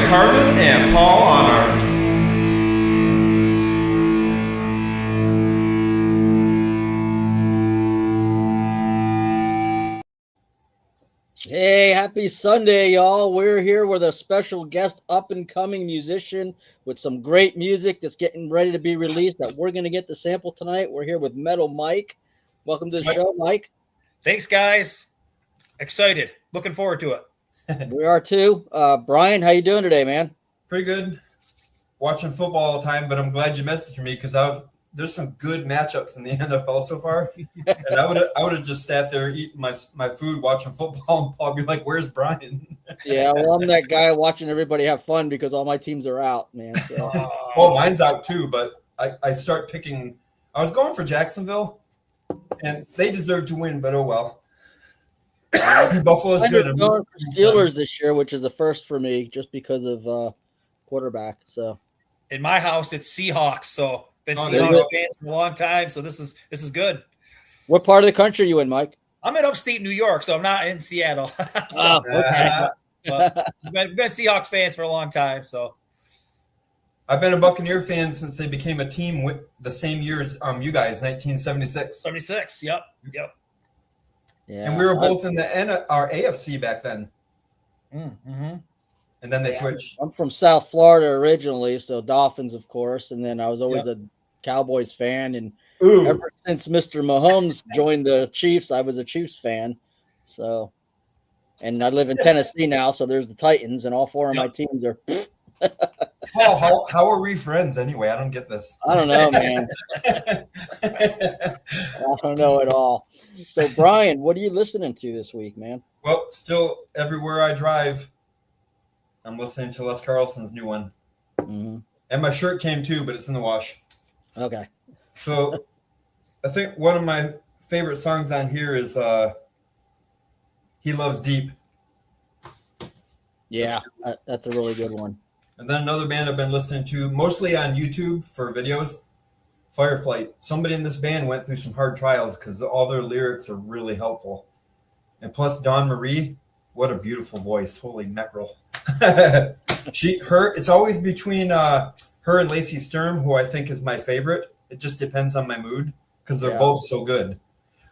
Brian Carlin and Paul Honor. Hey, happy Sunday, y'all. We're here with a special guest, up-and-coming musician with some great music that's getting ready to be released that we're going to get the sample tonight. We're here with Metal Mike. Welcome to the show, Mike. Thanks, guys. Excited. Looking forward to it. We are too. Brian, how you doing today, man? Pretty good. Watching football all the time, but I'm glad you messaged me because there's some good matchups in the NFL so far, and I would have just sat there eating my food, watching football, and Paul be like, "Where's Brian?" Yeah, well, I'm that guy watching everybody have fun because all my teams are out, man. So. Well, mine's out too, but I start picking. I was going for Jacksonville, and they deserve to win, but oh well. Buffalo's good. I'm going for Steelers this year, which is a first for me, just because of quarterback. So, in my house, it's Seahawks. So, been Seahawks fans for a long time. So this is good. What part of the country are you in, Mike? I'm in upstate New York, so I'm not in Seattle. Okay. We've been Seahawks fans for a long time. So, I've been a Buccaneer fan since they became a team with the same year as you guys, 1976. 76. Yep. Yeah, and we were both in our AFC back then. Mm-hmm. And then they switched. I'm from South Florida originally, so Dolphins, of course. And then I was always a Cowboys fan. And ever since Mr. Mahomes joined the Chiefs, I was a Chiefs fan. So, and I live in Tennessee now, so there's the Titans, and all four of my teams are. Paul, how are we friends anyway? I don't get this. I don't know, man. I don't know at all. So, Brian, what are you listening to this week, man? Well, still everywhere I drive, I'm listening to Les Carlson's new one. Mm-hmm. And my shirt came too, but it's in the wash. Okay. So I think one of my favorite songs on here is He Loves Deep. Yeah, that's a really good one. And then another band I've been listening to, mostly on YouTube for videos, Fireflight. Somebody in this band went through some hard trials because all their lyrics are really helpful. And plus Dawn Marie, what a beautiful voice. Holy mackerel. It's always between her and Lacey Sturm, who I think is my favorite. It just depends on my mood because they're both so good.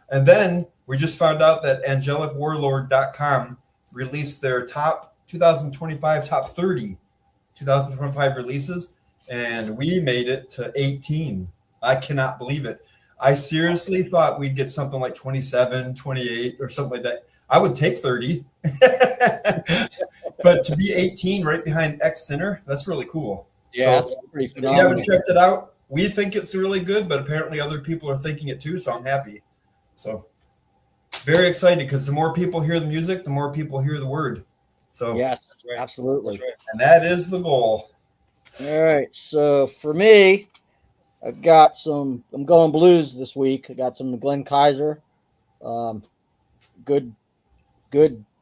And then we just found out that AngelicWarlord.com released their top 2025 top 30 2025 releases, and we made it to 18. I cannot believe it. I seriously thought we'd get something like 27, 28 or something like that. I would take 30. But to be 18 right behind X Sinner, that's really cool. Yeah, so, that's pretty if phenomenal. you haven't checked it out, we think it's really good, but apparently other people are thinking it too, so I'm happy. So very excited because the more people hear the music, the more people hear the word. So yes, that's right. Absolutely. That's right. And that is the goal. All right. So for me, I'm going blues this week. I got some Glenn Kaiser. Good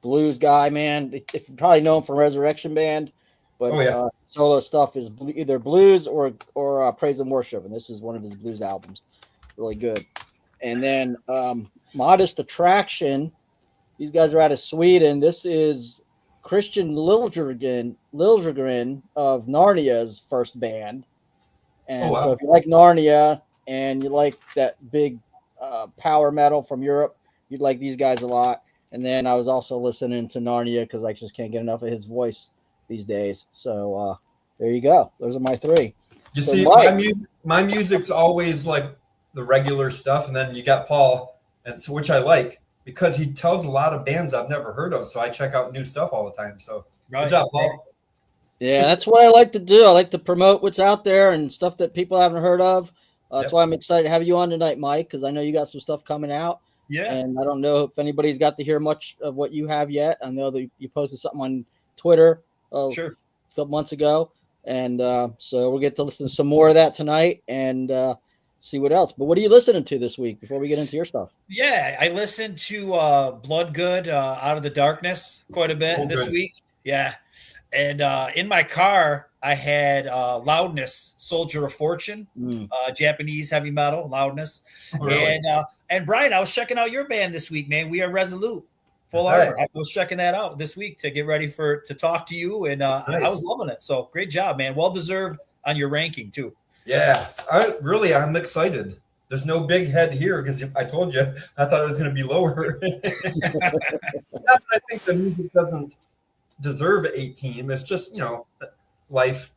blues guy, man. If you probably know him from Resurrection Band, but solo stuff is either blues or praise and worship, and this is one of his blues albums. Really good. And then Modest Attraction. These guys are out of Sweden. This is Christian Liljegren of Narnia's first band. And so if you like Narnia and you like that big power metal from Europe, you'd like these guys a lot. And then I was also listening to Narnia because I just can't get enough of his voice these days. So there you go. Those are my three. You see, my music's always like the regular stuff, and then you got Paul, and so which I like because he tells a lot of bands I've never heard of. So I check out new stuff all the time. So good job, Paul. Yeah, that's what I like to do. I like to promote what's out there and stuff that people haven't heard of. That's why I'm excited to have you on tonight, Mike, because I know you got some stuff coming out. Yeah. And I don't know if anybody's got to hear much of what you have yet. I know that you posted something on Twitter a couple months ago. And so we'll get to listen to some more of that tonight and see what else. But what are you listening to this week before we get into your stuff? Yeah, I listened to Bloodgood, Out of the Darkness quite a bit this week. Yeah. And in my car, I had Loudness, Soldier of Fortune, Japanese heavy metal, Loudness. Really? And Brian, I was checking out your band this week, man. We Are Resolute. Full Arbor. I was checking that out this week to get ready to talk to you, and nice. I was loving it. So great job, man. Well deserved on your ranking too. Yes, I'm excited. There's no big head here because I told you I thought it was going to be lower. Not that I think the music doesn't deserve 18. It's just, life.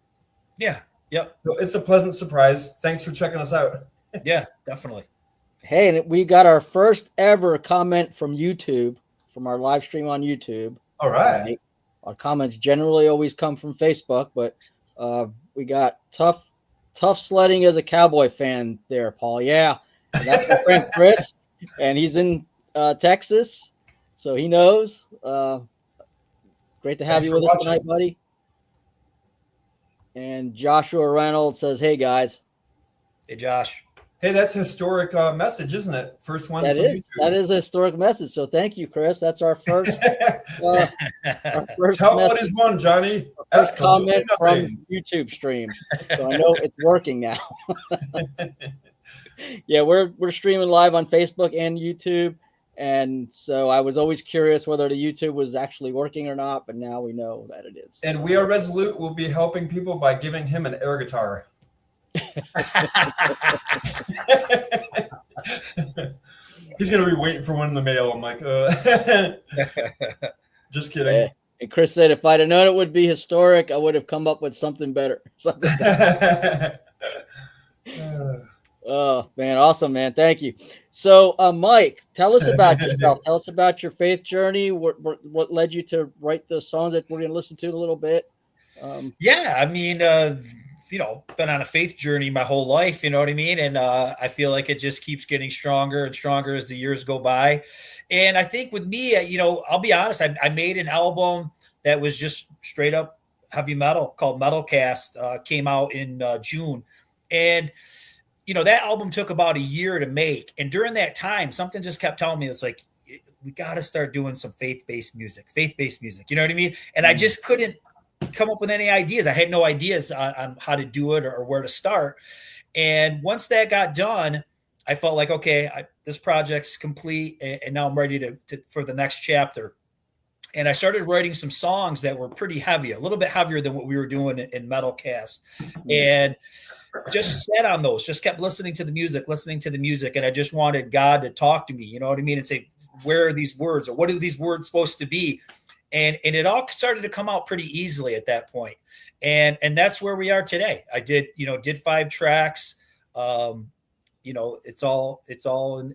Yeah. Yep. So it's a pleasant surprise. Thanks for checking us out. Yeah, definitely. Hey, and we got our first ever comment from YouTube, from our live stream on YouTube. All right. Our comments generally always come from Facebook, but we got tough sledding as a Cowboy fan there, Paul. Yeah, and that's my friend Chris, and he's in Texas, so he knows. Great to have you with us tonight, buddy. And Joshua Reynolds says, "Hey guys." Hey Josh. Hey, that's a historic message, isn't it? First one. That is. YouTube. That is a historic message. So thank you, Chris. That's our first. Our first Tell what is one, Johnny. First comment from YouTube stream. So I know it's working now. Yeah, we're streaming live on Facebook and YouTube, and so I was always curious whether the YouTube was actually working or not, but now we know that it is. And We Are Resolute will be helping people by giving him an air guitar. He's gonna be waiting for one in the mail. I'm like, just kidding. Yeah. And Chris said, if I'd have known it would be historic, I would have come up with something better. Oh man, awesome, man. Thank you. So Mike, tell us about yourself. Tell us about your faith journey. What led you to write the songs that we're going to listen to in a little bit? Yeah, I mean, been on a faith journey my whole life, you know what I mean? And I feel like it just keeps getting stronger and stronger as the years go by. And I think with me, I'll be honest, I made an album that was just straight up heavy metal called Metalcast, came out in June. And, that album took about a year to make. And during that time, something just kept telling me, it's like, we got to start doing some faith-based music. You know what I mean? And I just couldn't come up with any ideas. I had no ideas on how to do it or where to start. And once that got done, I felt like, okay, this project's complete, and now I'm ready for the next chapter. And I started writing some songs that were pretty heavy, a little bit heavier than what we were doing in Metalcast. And just sat on those, just kept listening to the music. And I just wanted God to talk to me, you know what I mean? And say, where are these words, or what are these words supposed to be? And it all started to come out pretty easily at that point. And that's where we are today. I did 5 tracks. It's all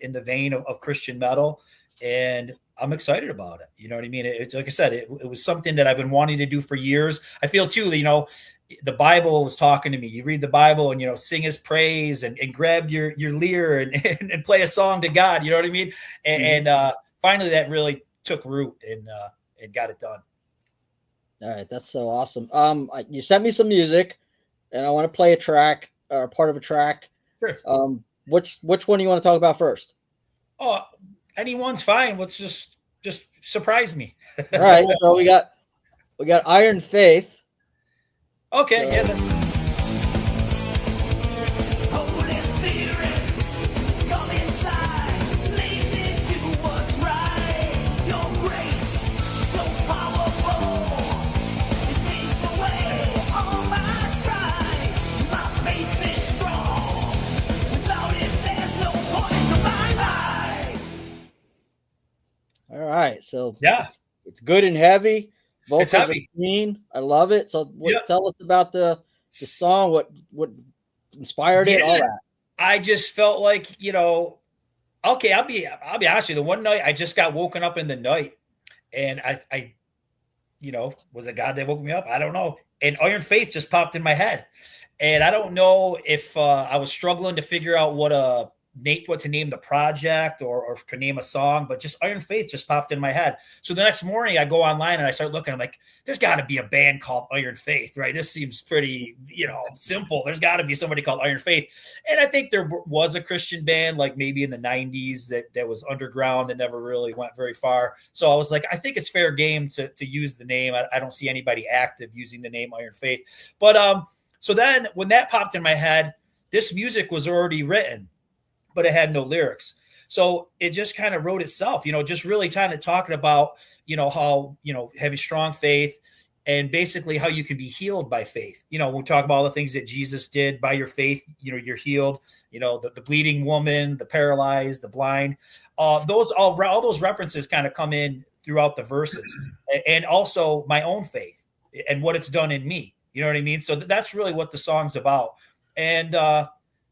in the vein of Christian metal, and I'm excited about it. You know what I mean? It's like I said, it was something that I've been wanting to do for years. I feel too, the Bible was talking to me. You read the Bible and, sing his praise and grab your lyre and play a song to God. You know what I mean? And finally that really took root and got it done. All right. That's so awesome. You sent me some music and I want to play a track or part of a track. Sure. Which one do you want to talk about first? Oh, anyone's fine. Let's just surprise me. All right. So we got Iron Faith. Okay. Yeah. That's. Holy Spirit, come inside, lead me to what's right. Your grace, so powerful, it takes away all my strife. My faith is strong, without it there's no point to my life. All right. So Yeah. it's good and heavy. Vocals are heavy. clean. I love it. So tell us about the song, what inspired it, all that. I just felt like, okay, I'll be honest with you. The one night I just got woken up in the night, and I was it God that woke me up? I don't know. And Iron Faith just popped in my head. And I don't know if I was struggling to figure out what to name the project or to name a song, but just Iron Faith just popped in my head. So the next morning I go online and I start looking. I'm like, there's got to be a band called Iron Faith, right? This seems pretty, simple. There's got to be somebody called Iron Faith. And I think there was a Christian band, like maybe in the 90s that was underground and never really went very far. So I was like, I think it's fair game to use the name. I don't see anybody active using the name Iron Faith. But so then when that popped in my head, this music was already written, but it had no lyrics. So it just kind of wrote itself, just really kind of talking about, how, having strong faith and basically how you can be healed by faith. When we talk about all the things that Jesus did by your faith, you're healed, the bleeding woman, the paralyzed, the blind, all those references kind of come in throughout the verses, and also my own faith and what it's done in me. You know what I mean? So that's really what the song's about. And,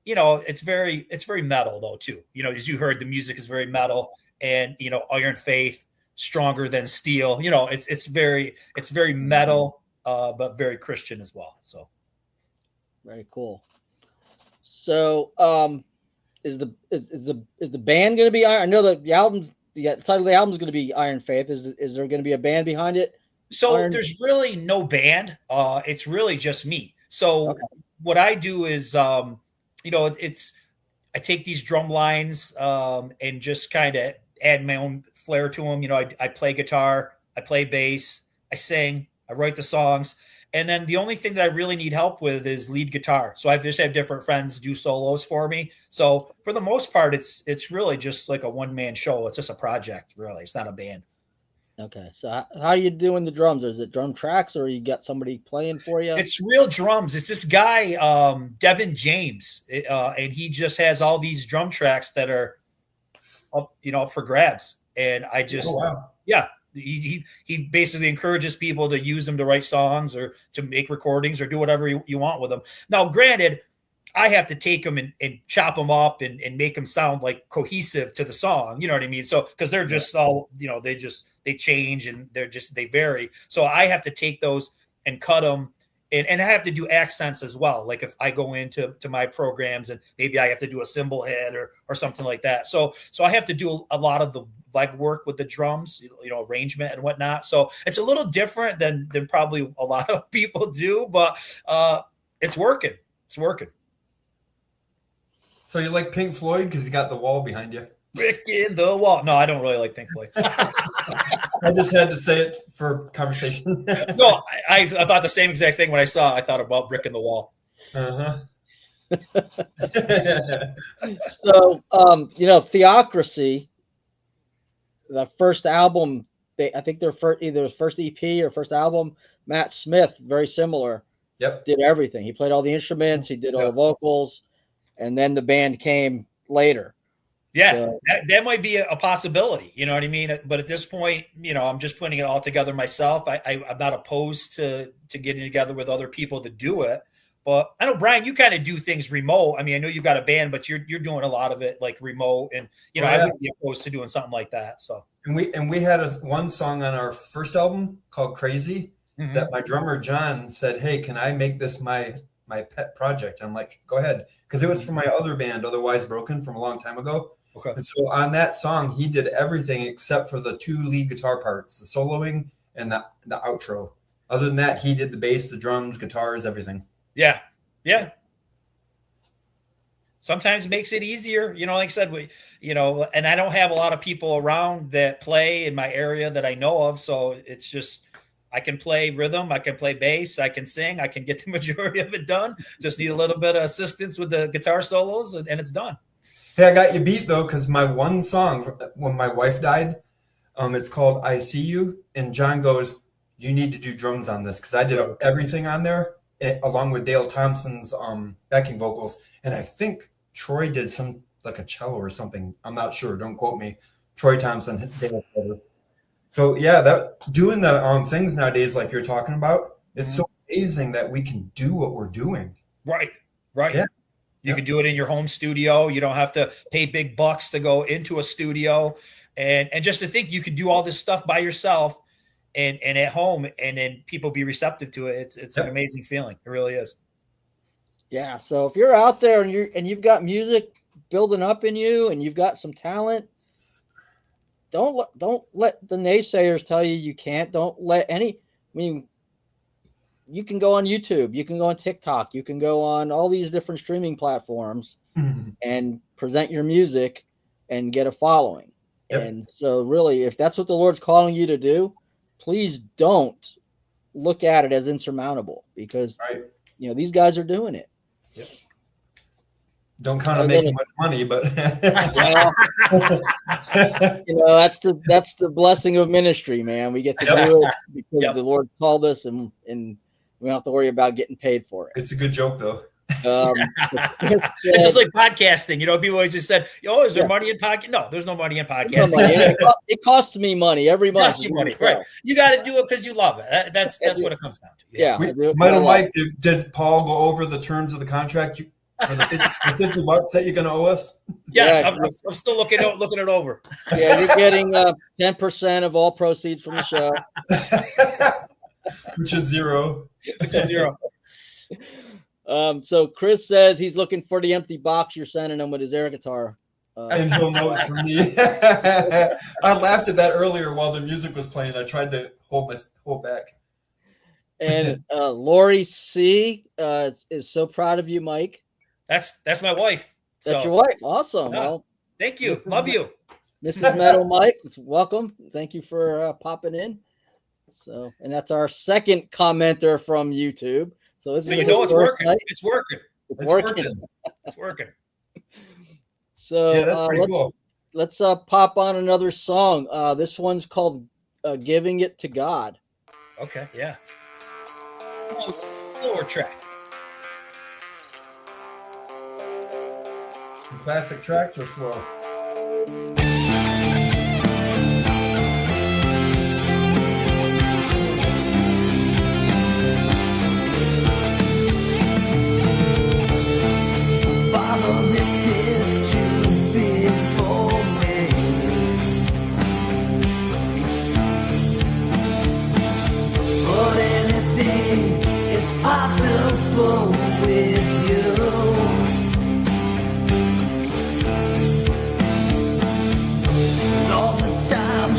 it's very metal though, too. As you heard, the music is very metal, and, Iron Faith, stronger than steel. It's very metal, but very Christian as well. So very cool. So, is the band going to be Iron? I know that the title of the album is going to be Iron Faith. Is there going to be a band behind it? So there's really no band. It's really just me. So what I do is, I take these drum lines and just kind of add my own flair to them. I play guitar, I play bass, I sing, I write the songs. And then the only thing that I really need help with is lead guitar. So I just have different friends do solos for me. So for the most part, it's really just like a one-man show. It's just a project, really. It's not a band. Okay. So how are you doing the drums? Is it drum tracks, or you got somebody playing for you? It's real drums. It's this guy, Devin James, and he just has all these drum tracks that are up, up for grabs. And I just, he basically encourages people to use them to write songs or to make recordings or do whatever you want with them. Now, granted, I have to take them and chop them up and make them sound like cohesive to the song. You know what I mean? So, because they're just all, they change and they vary. So I have to take those and cut them. And I have to do accents as well. Like if I go into my programs and maybe I have to do a cymbal head or something like that. So I have to do a lot of the legwork with the drums, arrangement and whatnot. So it's a little different than probably a lot of people do, but it's working. It's working. So you like Pink Floyd because you got The Wall behind you? Brick in the Wall. No, I don't really like Pink Floyd. I just had to say it for conversation. No, I thought the same exact thing when I thought about Brick in the Wall. Uh-huh. So, Theocracy, the first album, I think their either first EP or first album, Matt Smith, very similar. Yep. Did everything. He played all the instruments. He did all the vocals. And then the band came later. Yeah, so, that might be a possibility. You know what I mean? But at this point, I'm just putting it all together myself. I'm not opposed to getting together with other people to do it. But I know, Brian, you kind of do things remote. I mean, I know you've got a band, but you're doing a lot of it like remote. And, I wouldn't be opposed to doing something like that. So And we had one song on our first album called Crazy that my drummer, John, said, hey, can I make this my pet project? I'm like, go ahead. Because it was from my other band, Otherwise Broken, from a long time ago. Okay. And so on that song, he did everything except for the two lead guitar parts, the soloing and the outro. Other than that, he did the bass, the drums, guitars, everything. Yeah. Yeah. Sometimes it makes it easier. Like I said, and I don't have a lot of people around that play in my area that I know of. So it's just, I can play rhythm, I can play bass, I can sing, I can get the majority of it done. Just need a little bit of assistance with the guitar solos and it's done. Hey, I got you beat though, because my one song when my wife died, it's called I See You. And John goes, you need to do drums on this, because I did everything on there along with Dale Thompson's backing vocals. And I think Troy did some like a cello or something. I'm not sure. Don't quote me. Troy Thompson, Dale. So yeah, that doing the things nowadays like you're talking about, it's so amazing that we can do what we're doing. Right. Yeah. You can do it in your home studio. You don't have to pay big bucks to go into a studio. And just to think you can do all this stuff by yourself and at home, and then people be receptive to it. It's an amazing feeling. It really is. Yeah. So if you're out there and you've got music building up in you and you've got some talent, don't let the naysayers tell you can't. Don't let you can go on YouTube, you can go on TikTok, you can go on all these different streaming platforms and present your music and get a following. Yep. And so really, if that's what the Lord's calling you to do, please don't look at it as insurmountable, because these guys are doing it. Yep. Don't count on making much money, but well, that's the blessing of ministry, man. We get to do it because the Lord called us, and we don't have to worry about getting paid for it. It's a good joke, though. It's just like podcasting. People always just said, "Oh, is there money in podcast?" No, there's no money in podcasting. It costs me money every month. Costs you money, right? You got to do it because you love it. That's what it comes down to. Yeah. Mike, did Paul go over the terms of the contract for the $50 that you're going to owe us? Yes, I'm still looking it over. Yeah, you're getting 10% of all proceeds from the show, which is zero. So Chris says he's looking for the empty box you're sending him with his air guitar. And he'll know it's from me. I laughed at that earlier while the music was playing. I tried to hold back. And Lori C is so proud of you, Mike. That's my wife. That's your wife. Awesome. Yeah. Well, thank you. Love you. Mrs. Metal Mike, welcome. Thank you for popping in. So, and that's our second commenter from YouTube. So this is it's working. It's working. It's working. So yeah, that's pretty cool. Let's pop on another song. This one's called "Giving It to God." Okay, yeah. Slower track. Some classic tracks are slow.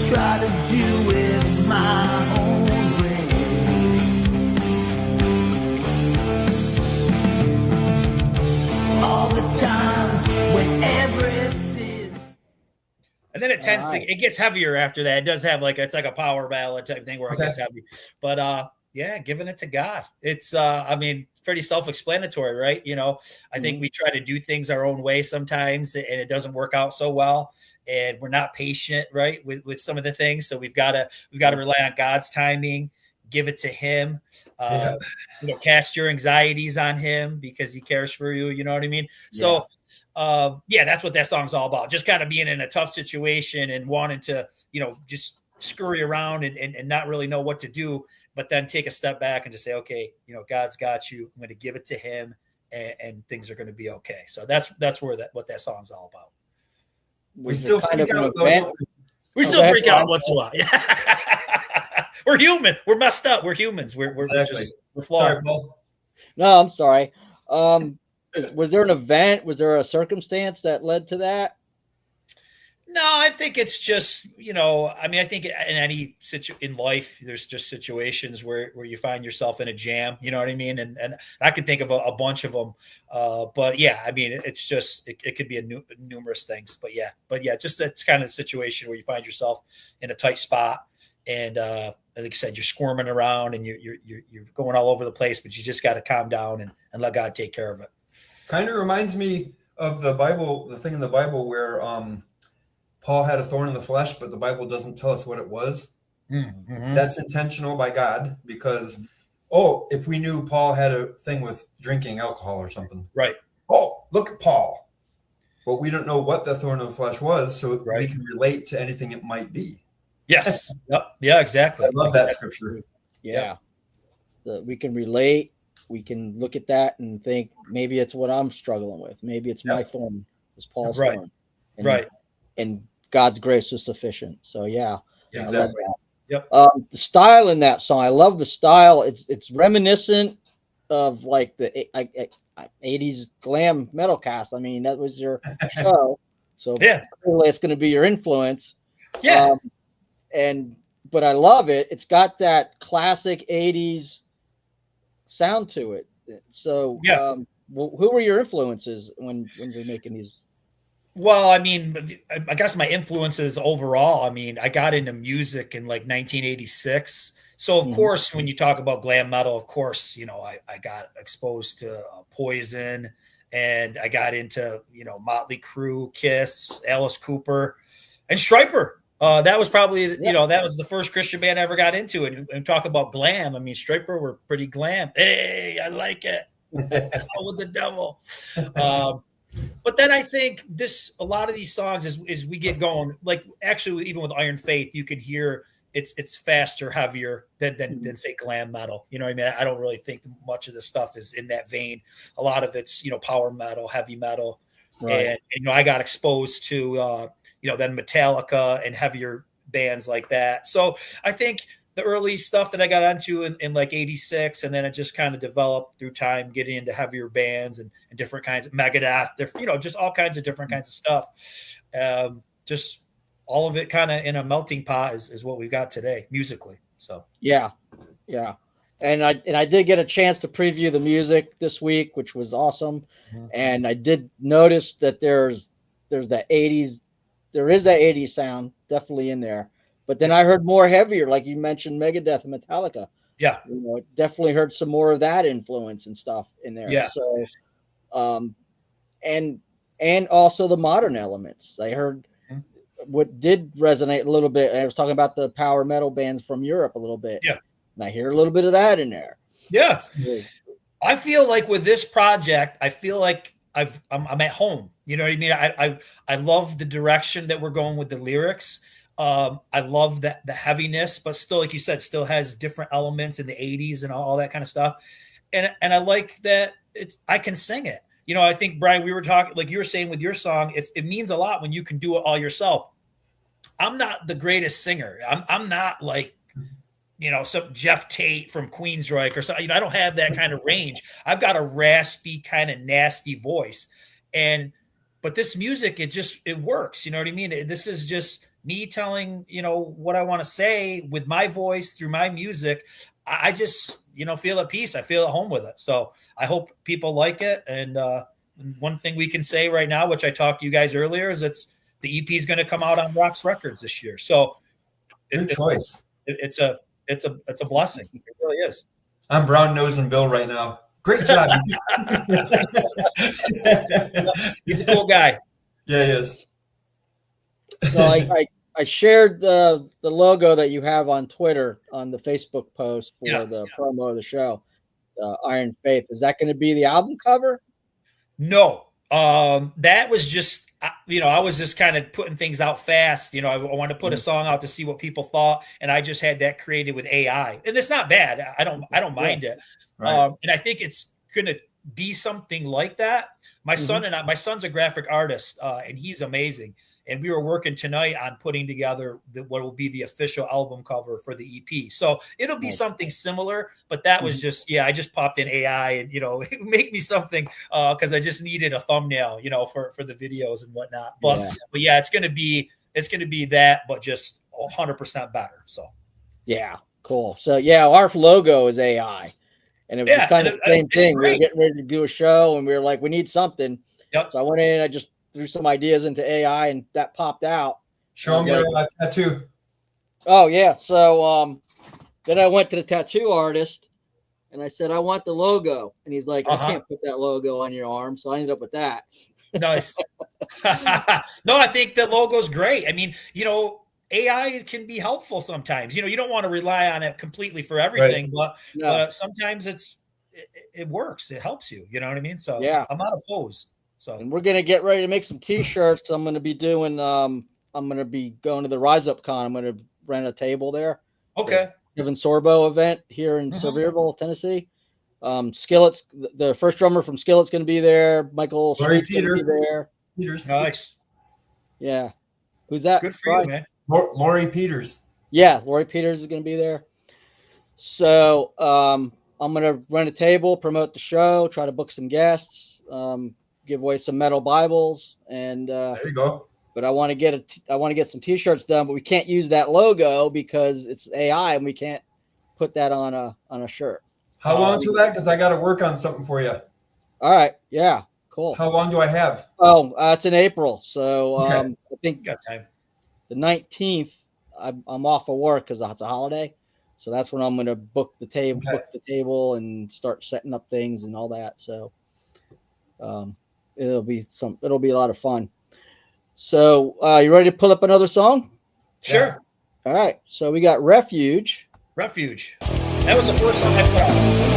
Try to do it my own way. All the times when everything. And then it tends it gets heavier after that. It does have it's like a power ballad type thing where it gets heavy. But giving it to God. It's pretty self-explanatory, right? I think we try to do things our own way sometimes and it doesn't work out so well. And we're not patient, right, with some of the things. So we've got to rely on God's timing, give it to Him, cast your anxieties on Him because He cares for you. You know what I mean? Yeah. So, that's what that song's all about. Just kind of being in a tough situation and wanting to, just scurry around and not really know what to do, but then take a step back and just say, okay, God's got you. I'm going to give it to Him, and things are going to be okay. So that's what that song's all about. We still freak out. We still freak out once in a while. We're human. We're messed up. We're humans. We're flawed. Sorry, Paul. No, I'm sorry. Was there an event? Was there a circumstance that led to that? No, I think it's just, I think in any in life, there's just situations where you find yourself in a jam, you know what I mean? And I can think of a bunch of them. But yeah, it's just, it could be numerous things, but yeah, just that kind of situation where you find yourself in a tight spot. And like I said, you're squirming around and you're going all over the place, but you just got to calm down and let God take care of it. Kind of reminds me of the Bible, the thing in the Bible where, Paul had a thorn in the flesh, but the Bible doesn't tell us what it was. Mm-hmm. That's intentional by God because, if we knew Paul had a thing with drinking alcohol or something. Right. Oh, look at Paul. But we don't know what the thorn in the flesh was, so we can relate to anything it might be. Yes. Yep. Yeah, exactly. I love that scripture. Yeah. We can relate. We can look at that and think, maybe it's what I'm struggling with. Maybe it's my thorn. It's Paul's thorn. And God's grace is sufficient. So exactly. Yep. The style in that song, I love the style. It's reminiscent of like the 80s glam metal cast. That was your show. So clearly it's going to be your influence. Yeah. But I love it. It's got that classic 80s sound to it. So who were your influences when you're making these? Well, I guess my influences overall, I got into music in like 1986. So of course, when you talk about glam metal, of course, I got exposed to Poison and I got into, you know, Motley Crue, Kiss, Alice Cooper, and Stryper. That was probably, you know, that was the first Christian band I ever got into. And talk about glam. I mean, Stryper were pretty glam. Hey, I like it. With the devil. But then I think a lot of these songs, as we get going, like actually even with Iron Faith, you can hear it's faster, heavier than say glam metal. You know what I mean? I don't really think much of the stuff is in that vein. A lot of it's, you know, power metal, heavy metal. Right. And you know, I got exposed to you know, then Metallica and heavier bands like that. So I think the early stuff that I got into in like 86, and then it just kind of developed through time, getting into heavier bands and different kinds of Megadeth, you know, just all kinds of different kinds of stuff. Just all of it kind of in a melting pot is what we've got today musically. So, yeah. And I did get a chance to preview the music this week, which was awesome. Mm-hmm. And I did notice that there's that 80s, there is that 80s sound definitely in there. But then I heard more heavier, like you mentioned, Megadeth and Metallica. Yeah, you know, definitely heard some more of that influence and stuff in there. Yeah. So, and also the modern elements. I heard what did resonate a little bit. I was talking about the power metal bands from Europe a little bit. Yeah, and I hear a little bit of that in there. Yeah, I feel like with this project, I feel like I'm at home. You know what I mean? I love the direction that we're going with the lyrics. I love that the heaviness, but still, like you said, still has different elements in the 80s and all that kind of stuff. And I like that I can sing it. You know, I think, Brian, we were talking, like you were saying with your song, it means a lot when you can do it all yourself. I'm not the greatest singer. I'm not like, you know, some Jeff Tate from Queensryche or something. You know, I don't have that kind of range. I've got a raspy, kind of nasty voice. But this music, it works. You know what I mean? This is just me telling, you know, what I want to say with my voice through my music. I just, you know, feel at peace. I feel at home with it. So I hope people like it. And one thing we can say right now, which I talked to you guys earlier, is the EP is going to come out on Rocks Records this year. So good choice. It's a blessing. It really is. I'm brown nosing Bill right now. Great job. He's a cool guy. Yeah, he is. So I shared the logo that you have on Twitter on the Facebook post for the promo of the show, Iron Faith. Is that going to be the album cover? No, that was just, you know, I was just kind of putting things out fast. You know, I wanted to put a song out to see what people thought, and I just had that created with AI, and it's not bad. I don't mind it. Right. And I think it's going to be something like that. My son's a graphic artist, and he's amazing. And we were working tonight on putting together what will be the official album cover for the EP. So it'll be something similar, but that was just, I just popped in AI and, you know, make me something because I just needed a thumbnail, you know, for the videos and whatnot. But it's going to be that, but just 100% better. So, yeah, cool. So our logo is AI, and it was kind of the same thing. We were getting ready to do a show and we were like, we need something. Yep. So I went in and I just threw some ideas into AI and that popped out. Show them your tattoo. Oh yeah. So then I went to the tattoo artist and I said, I want the logo. And he's like, I can't put that logo on your arm. So I ended up with that. Nice. No, I think the logo's great. I mean, you know, AI can be helpful sometimes. You know, you don't want to rely on it completely for everything, but sometimes it works. It helps you. You know what I mean? So I'm not opposed. So, and we're gonna get ready to make some T-shirts. I'm gonna be doing. I'm gonna be going to the Rise Up Con. I'm gonna rent a table there. Okay. Kevin Sorbo event here in Sevierville, Tennessee. Skillet's the first drummer from Skillet's gonna be there. Michael Street's gonna be there. Peters. Nice. Yeah. Who's that? Good for you, man. Lori Peters. Yeah, Lori Peters is gonna be there. So I'm gonna rent a table, promote the show, try to book some guests. Give away some metal Bibles, and there you go. But I want to get some T-shirts done, but we can't use that logo because it's AI, and we can't put that on a shirt. How long till that? Because I got to work on something for you. All right, yeah, cool. How long do I have? Oh, it's in April, so I think got time. The 19th, I'm off of work because it's a holiday, so that's when I'm going to book the table and start setting up things and all that. So. It'll be a lot of fun. So you ready to pull up another song? Sure. All right. So we got Refuge. Refuge. That was the first song I put out.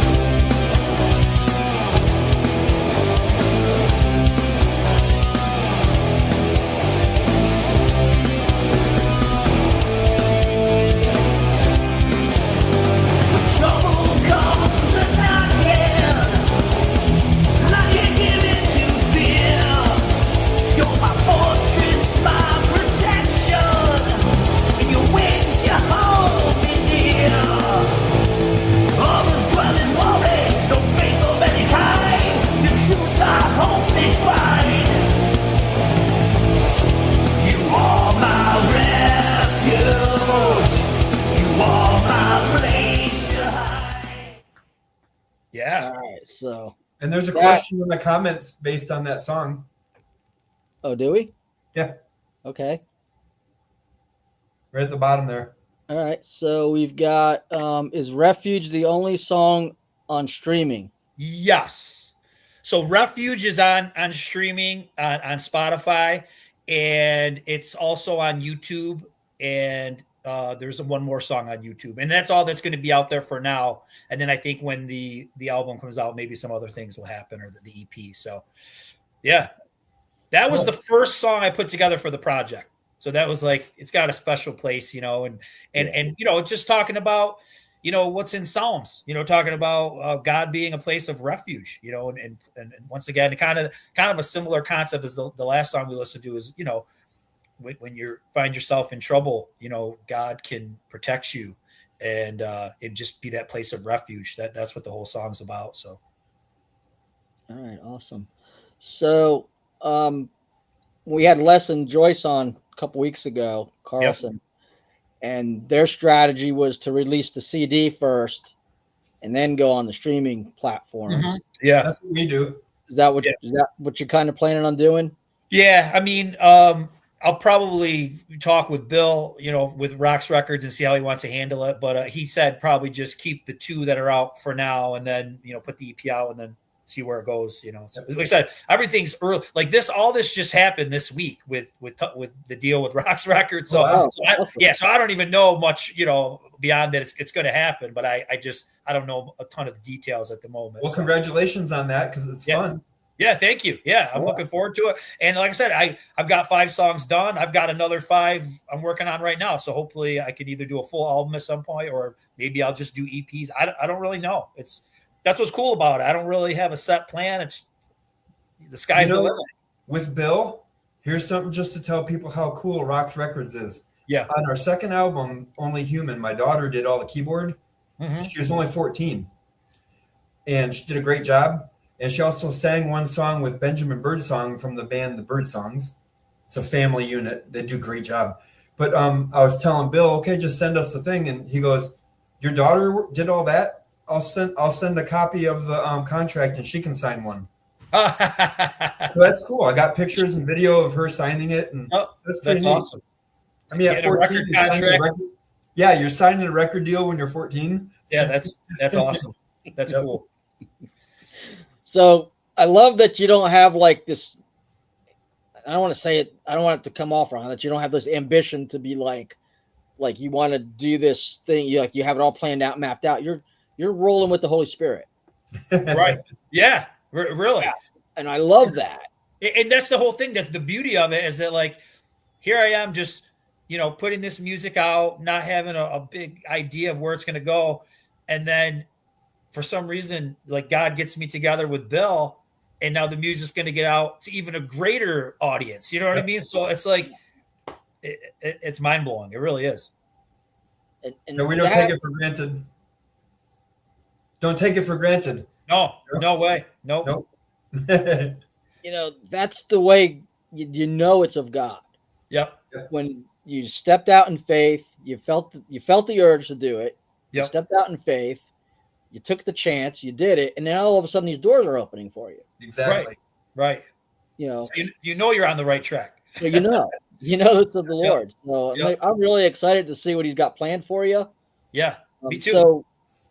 Yeah. All right. So. And there's a question in the comments based on that song. Oh, do we? Yeah. Okay. Right at the bottom there. All right. So we've got is Refuge the only song on streaming? Yes. So Refuge is on streaming on Spotify, and it's also on YouTube, and there's one more song on YouTube, and that's all that's going to be out there for now. And then I think when the album comes out, maybe some other things will happen, or the EP. So yeah, that was the first song I put together for the project. So that was like, it's got a special place, and just talking about, what's in Psalms, talking about God being a place of refuge, and once again, kind of a similar concept as the last song we listened to is, when you find yourself in trouble, God can protect you and just be that place of refuge. That's what the whole song's about. So. All right. Awesome. So we had Les and Joyce on a couple weeks ago, Carlson, and their strategy was to release the CD first and then go on the streaming platforms. Mm-hmm. Yeah. That's what we do. Is that what you're kind of planning on doing? Yeah. I mean, I'll probably talk with Bill, with Rocks Records and see how he wants to handle it. But he said probably just keep the two that are out for now, and then, put the EP out and then see where it goes. So, like I said, everything's early. Like all this just happened this week with the deal with Rocks Records. So, so I don't even know much, beyond that it's going to happen. But I don't know a ton of the details at the moment. Well, congratulations on that, because it's fun. Yeah, thank you. Yeah, I'm looking forward to it. And like I said, I've got 5 songs done. I've got another 5 I'm working on right now. So hopefully I can either do a full album at some point, or maybe I'll just do EPs. I don't really know. That's what's cool about it. I don't really have a set plan. It's the sky's the limit. With Bill, here's something just to tell people how cool Rocks Records is. Yeah. On our second album, Only Human, my daughter did all the keyboard. Mm-hmm. She was only 14. And she did a great job. And she also sang one song with Benjamin Birdsong from the band The Birdsongs. It's a family unit. They do a great job. But I was telling Bill, okay, just send us the thing. And he goes, your daughter did all that? I'll send a copy of the contract and she can sign one. So that's cool. I got pictures and video of her signing it. And that's pretty neat. Awesome. I mean, at 14, you're signing a record deal when you're 14. Yeah, that's awesome. That's cool. So I love that you don't have like this. I don't want to say it. I don't want it to come off wrong. That you don't have this ambition to be like you want to do this thing. You have it all planned out, mapped out. You're rolling with the Holy Spirit. Right. Yeah. Really. Yeah. And I love that. And that's the whole thing. That's the beauty of it, is that like, here I am just, putting this music out, not having a big idea of where it's going to go. And then for some reason, like God gets me together with Bill, and now the music's going to get out to even a greater audience. You know what I mean? So it's like, it's mind blowing. It really is. And we don't take it for granted. Don't take it for granted. No way. Nope. That's the way it's of God. Yep. When you stepped out in faith, you felt the urge to do it. Yep. You stepped out in faith. You took the chance. You did it, and then all of a sudden, these doors are opening for you. Exactly. Right. So you're on the right track. So it's of the Lord. So I'm really excited to see what He's got planned for you. Yeah. Me too. So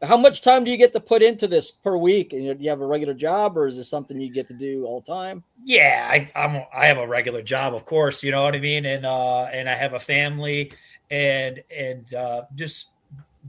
How much time do you get to put into this per week? And do you have a regular job, or is this something you get to do all the time? Yeah, I have a regular job, of course, you know what I mean, and I have a family, and just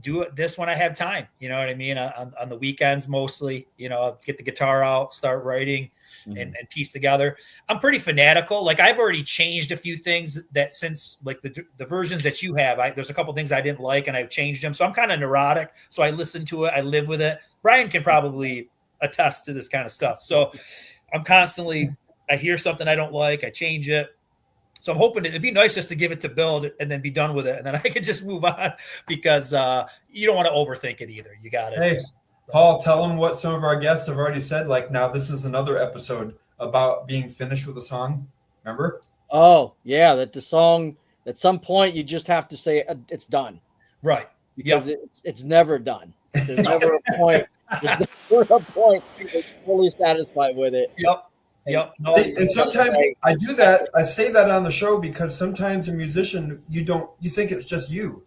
do this when I have time, you know what I mean, on the weekends mostly, you know, I'll get the guitar out, start writing, and piece together. I'm pretty fanatical. Like, I've already changed a few things that since like the versions that you have, there's a couple things I didn't like and I've changed them. So I'm kind of neurotic. So I listen to it. I live with it. Brian can probably attest to this kind of stuff. So I'm constantly, I hear something I don't like, I change it. So I'm hoping it'd be nice just to give it to Bill and then be done with it. And then I could just move on, because you don't want to overthink it either. You got it. Hey, Paul, tell them what some of our guests have already said. Like, now this is another episode about being finished with a song. Remember? Oh, yeah. That the song, at some point, you just have to say it's done. Right. Because it's never done. There's never a point. There's never a point you're fully satisfied with it. Yep. Yep. No, and sometimes I do that. I say that on the show because sometimes a musician, you think it's just you.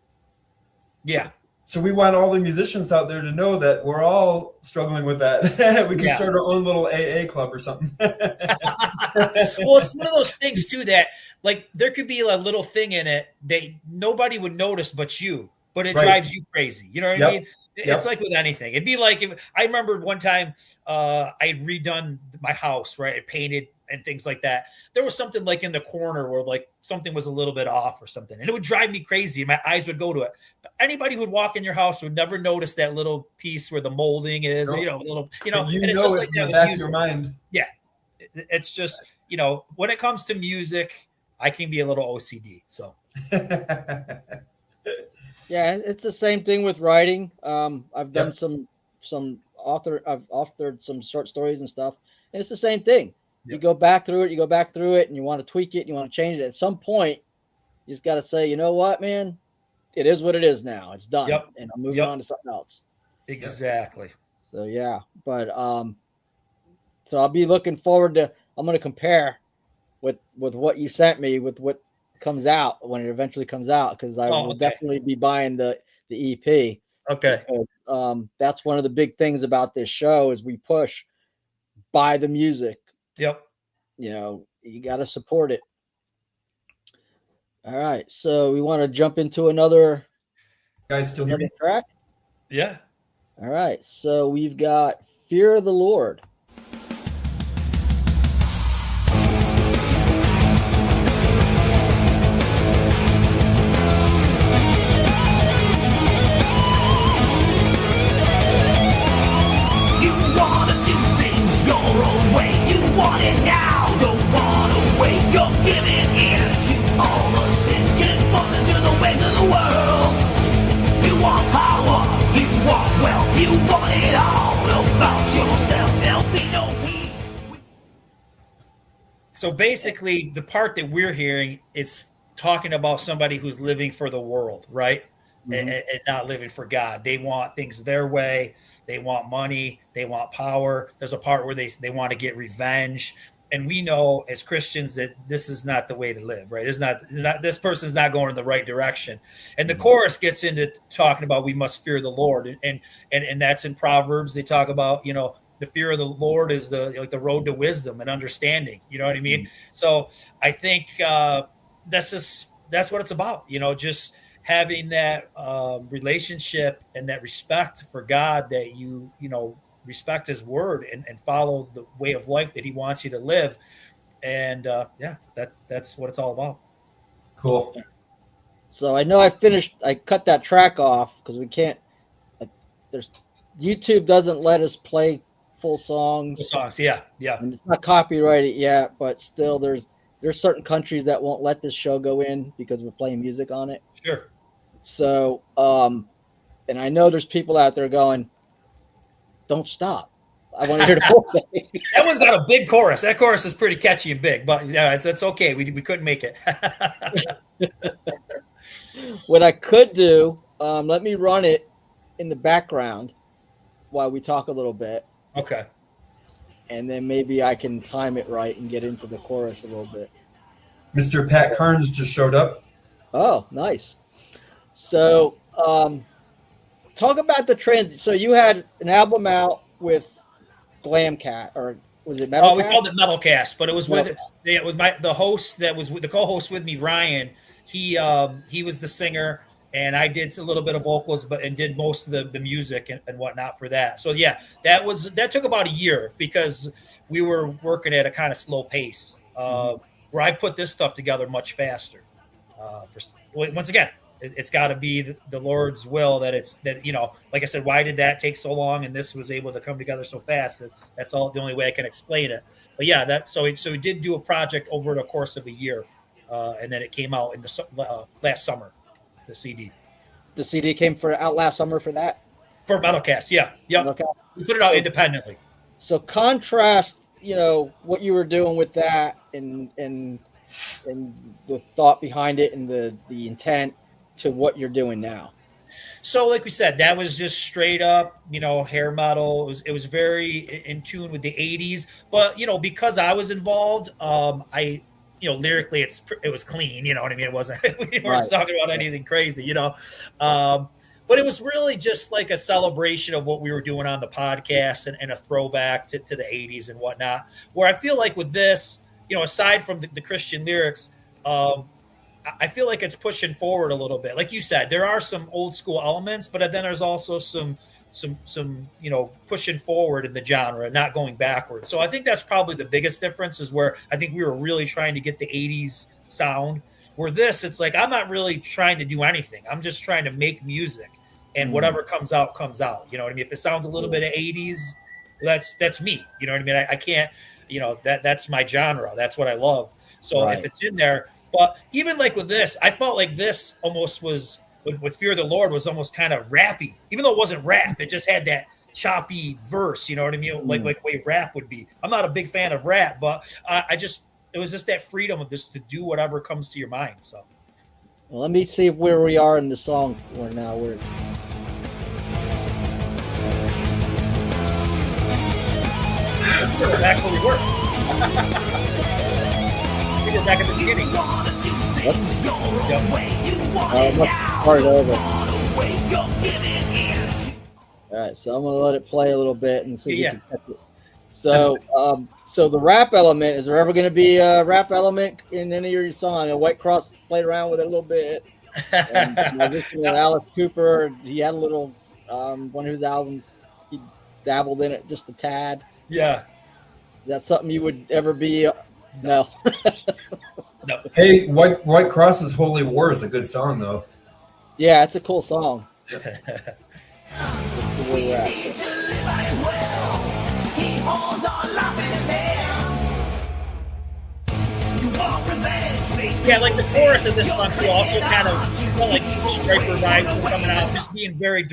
Yeah. So we want all the musicians out there to know that we're all struggling with that. We can start our own little AA club or something. Well, it's one of those things too that, like, there could be a little thing in it that nobody would notice but you, but it drives you crazy. You know what I mean? It's like with anything. It'd be like, I remember one time I had redone my house, right? I painted and things like that. There was something like in the corner where like something was a little bit off or something, and it would drive me crazy. My eyes would go to it. But anybody who would walk in your house would never notice that little piece where the molding is, or, little, and it's just like in the back of your mind. Yeah. It's just, when it comes to music, I can be a little OCD. So. Yeah, it's the same thing with writing. I've done I've authored some short stories and stuff, and it's the same thing. You go back through it, and you want to tweak it, and you want to change it. At some point, you just got to say, you know what, man, it is what it is now. It's done, and I'm moving on to something else. Exactly. So yeah, but so I'll be looking forward to. I'm going to compare with what you sent me with what comes out when it eventually comes out, because I will definitely be buying the EP. Okay. Because, that's one of the big things about this show is we push buy the music. Yep. You got to support it. All right, so we want to jump into another track. Yeah. All right, so we've got Fear of the Lord. Want it now, don't want to wait. You're giving in to all the sin, conforming to the ways of the world. You want power, you want wealth, you want it all about yourself. There'll be no peace. So basically, the part that we're hearing is talking about somebody who's living for the world, right? And not living for God. They want things their way. They want money. They want power. There's a part where they want to get revenge. And we know as Christians that this is not the way to live, right? It's not this person's not going in the right direction. And the chorus gets into talking about we must fear the Lord. And that's in Proverbs. They talk about, the fear of the Lord is the road to wisdom and understanding. You know what I mean? So I think that's what it's about, just having that relationship and that respect for God, that you respect his word and follow the way of life that he wants you to live. And that's what it's all about. Cool. So I know I cut that track off because we can't, YouTube doesn't let us play full songs. Full songs, yeah. And it's not copyrighted yet, but still there's certain countries that won't let this show go in because we're playing music on it. Sure. So, and I know there's people out there going, don't stop. I want to hear the whole thing. That one's got a big chorus. That chorus is pretty catchy and big, but yeah, that's okay. We couldn't make it. What I could do, let me run it in the background while we talk a little bit. Okay. And then maybe I can time it right and get into the chorus a little bit. Mr. Pat Carnes just showed up. Oh, nice. So, talk about the trend. So you had an album out with Glamcat, or was it Metal? Oh, we called it Metalcast, but it was with the host that was the co-host with me, Ryan. He was the singer, and I did a little bit of vocals, and did most of the music and whatnot for that. So yeah, that took about a year because we were working at a kind of slow pace. Where I put this stuff together much faster. Once again, it's got to be the Lord's will that like I said, why did that take so long and this was able to come together so fast? That's all the only way I can explain it. But yeah, so we did do a project over the course of a year, and then it came out in the last summer. The CD. The CD came out last summer for that. For Metalcast, yeah. Metalcast. We put it out independently. So contrast, what you were doing with that and the thought behind it and the intent to what you're doing now. So like we said, that was just straight up, hair metal. It was very in tune with the 80s. But, because I was involved, lyrically it was clean, you know what I mean? It wasn't, we weren't talking about anything crazy, but it was really just like a celebration of what we were doing on the podcast and a throwback to the 80s and whatnot, where I feel like with this, aside from the Christian lyrics, I feel like it's pushing forward a little bit. Like you said, there are some old school elements, but then there's also some pushing forward in the genre, not going backwards. So I think that's probably the biggest difference, is where I think we were really trying to get the 80s sound, where this, it's like, I'm not really trying to do anything. I'm just trying to make music, and whatever comes out, comes out. You know what I mean? If it sounds a little bit of 80s, that's me. You know what I mean? I can't, that's my genre. That's what I love. So if it's in there, but even like with this, I felt like this almost was, with Fear of the Lord, was almost kind of rappy, even though it wasn't rap. It just had that choppy verse, you know what I mean? Like way rap would be. I'm not a big fan of rap, but it was just that freedom of this to do whatever comes to your mind. So, well, let me see where we are in the song. We're back where we were. We were back at the beginning. Part over. All right, so I'm gonna let it play a little bit and see if you can catch it. So, so the rap element, is there ever going to be a rap element in any of your songs? White Cross played around with it a little bit. And Alice Cooper, he had a little, one of his albums, he dabbled in it just a tad. Yeah. Is that something you would ever be? No. No. Hey, White Cross's Holy War is a good song, though. Yeah, it's a cool song. Yeah, like the chorus of this song too also kind of felt like Stryper vibes were coming out, just being very,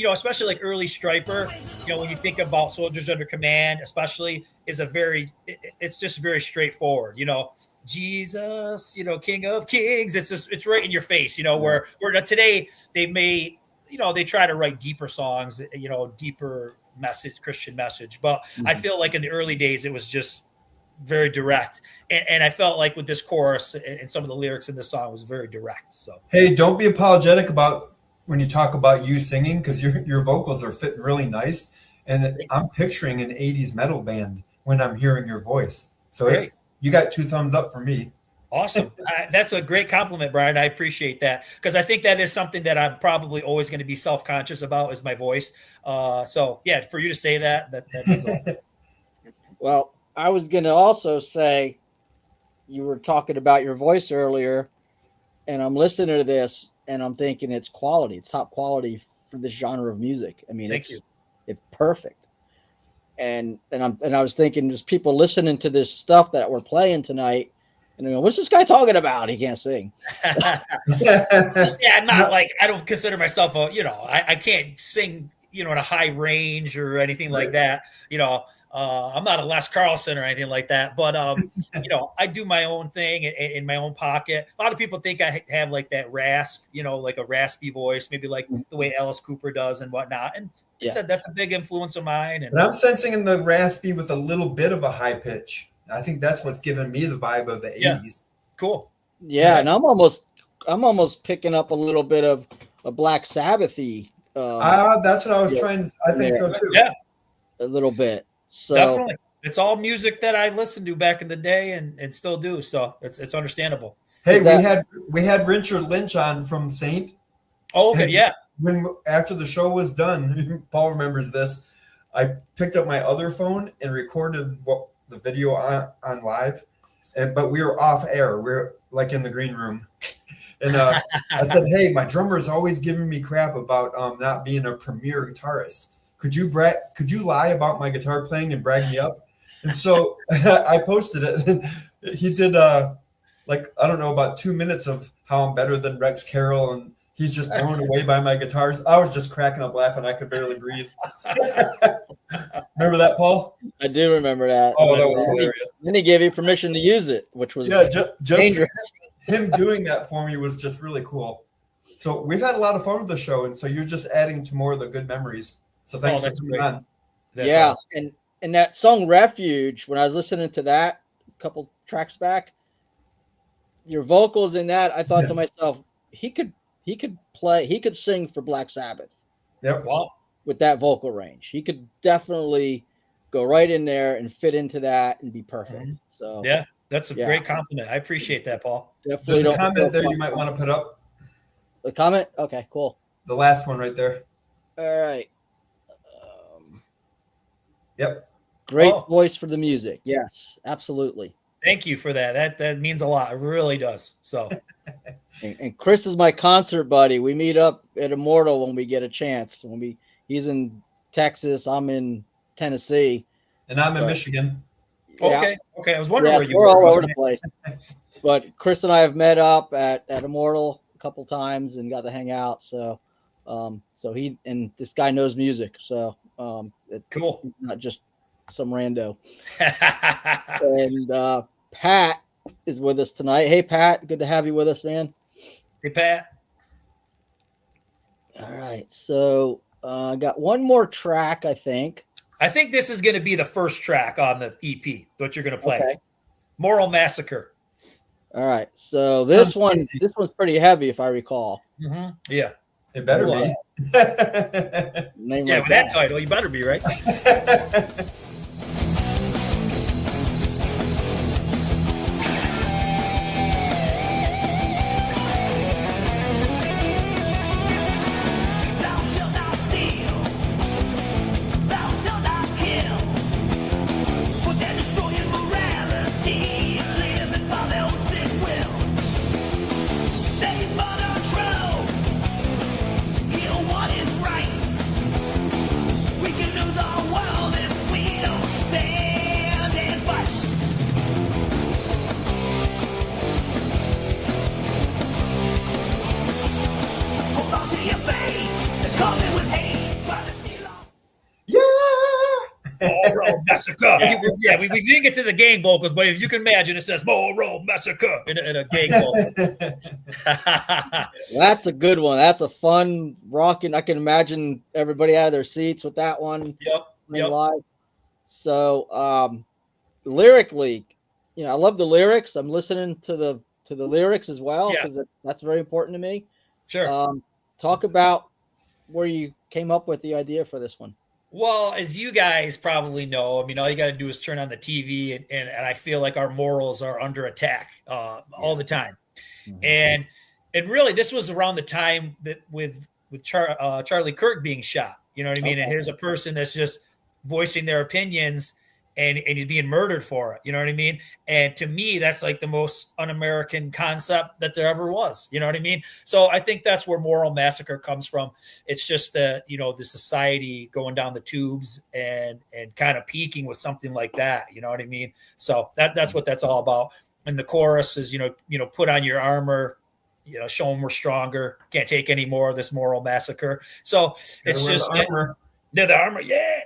especially like early Stryper. When you think about Soldiers Under Command, especially, is it's just very straightforward. Jesus, King of Kings. It's right in your face. Where today they may, they try to write deeper songs, deeper message, Christian message. But I feel like in the early days it was just very direct, and I felt like with this chorus and some of the lyrics in the song was very direct. So hey, don't be apologetic about when you talk about you singing, because your vocals are fitting really nice, and I'm picturing an 80s metal band when I'm hearing your voice. So you got 2 thumbs up for me. Awesome. That's a great compliment, Brian. I appreciate that, because I think that is something that I'm probably always going to be self-conscious about, is my voice. So yeah, for you to say that's awesome. Well, I was going to also say, you were talking about your voice earlier, and I'm listening to this and I'm thinking it's quality. It's top quality for this genre of music. I mean, it's perfect. And I was thinking, there's people listening to this stuff that we're playing tonight, and they're going, what's this guy talking about? He can't sing. I'm not like, I don't consider myself I can't sing, in a high range or anything like that. I'm not a Les Carlson or anything like that, but I do my own thing in my own pocket. A lot of people think I have like that rasp, like a raspy voice, maybe like the way Alice Cooper does and whatnot. And that's a big influence of mine. And I'm sensing in the raspy with a little bit of a high pitch. I think that's what's giving me the vibe of the 80s. Cool. Yeah, and I'm almost picking up a little bit of a Black Sabbath-y That's what I was trying. I think so too. Yeah, a little bit. So definitely, it's all music that I listened to back in the day and still do. So it's understandable. Hey, we had Richard Lynch on from Saint. Oh, okay, yeah. When after the show was done, Paul remembers this. I picked up my other phone and recorded the video on live, but we were off air. We were like in the green room, and I said, "Hey, my drummer is always giving me crap about not being a premier guitarist. Could you lie about my guitar playing and brag me up?" And so I posted it, and he did like I don't know about 2 minutes of how I'm better than Rex Carroll and. He's just blown away by my guitars. I was just cracking up laughing. I could barely breathe. Remember that, Paul? I do remember that. Oh, that was hilarious. Then he gave you permission to use it, which was just dangerous. Him doing that for me was just really cool. So we've had a lot of fun with the show, and so you're just adding to more of the good memories. So thanks for coming on. That's awesome. And that song "Refuge," when I was listening to that a couple tracks back, your vocals in that, I thought to myself, he could sing for Black Sabbath. Yep. Wow. With that vocal range, he could definitely go right in there and fit into that and be perfect. Mm-hmm. So yeah, that's a great compliment. I appreciate that, Paul. Definitely. There's a comment there you might want to put up. A comment? Okay, cool. The last one right there. All right. Yep. Great voice for the music. Yes, absolutely. Thank you for that. That means a lot. It really does. So. And Chris is my concert buddy. We meet up at Immortal when we get a chance. He's in Texas, I'm in Tennessee, and I'm in Michigan. Okay. I was wondering where you were. We're all over the place. But Chris and I have met up at Immortal a couple times and got to hang out. So, he and this guy knows music. So, cool. It's not just some rando. And Pat is with us tonight. Hey, Pat, good to have you with us, man. Hey, Pat. All right, so I got one more track, I think. I think this is going to be the first track on the EP that you're going to play. Okay. Moral Massacre. All right, so this one's pretty heavy, if I recall. Mm-hmm. Yeah, it better be. With that title, you better be, right? Massacre. Yeah, we didn't get to the gang vocals, but if you can imagine, it says Moral Massacre in a gang vocal. That's a good one. That's a fun rocking. I can imagine everybody out of their seats with that one. Yep. Live. So, lyrically, I love the lyrics. I'm listening to the lyrics as well because that's very important to me. Sure. Talk about where you came up with the idea for this one. Well, as you guys probably know, I mean, all you got to do is turn on the TV, and I feel like our morals are under attack all the time. Mm-hmm. And really, this was around the time that with Charlie Kirk being shot. You know what I mean? Okay. And here's a person that's just voicing their opinions, and he's being murdered for it. You know what I mean? And to me, that's like the most un-American concept that there ever was. You know what I mean? So I think that's where Moral Massacre comes from. It's just the society going down the tubes and kind of peaking with something like that. You know what I mean? So that's what that's all about. And the chorus is, put on your armor, show them we're stronger. Can't take any more of this Moral Massacre. So it's just the armor. Yeah.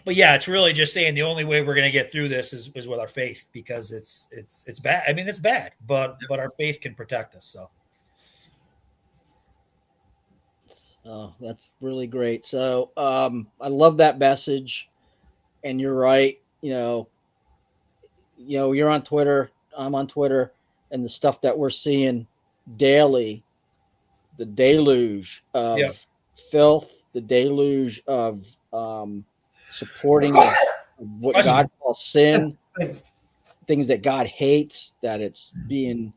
But yeah, it's really just saying the only way we're going to get through this is with our faith, because it's bad. I mean, it's bad, but our faith can protect us. So. Oh, that's really great. So I love that message, and you're right. You're on Twitter. I'm on Twitter, and the stuff that we're seeing daily, the deluge of filth, the deluge of supporting what God calls sin, things that God hates, that it's being,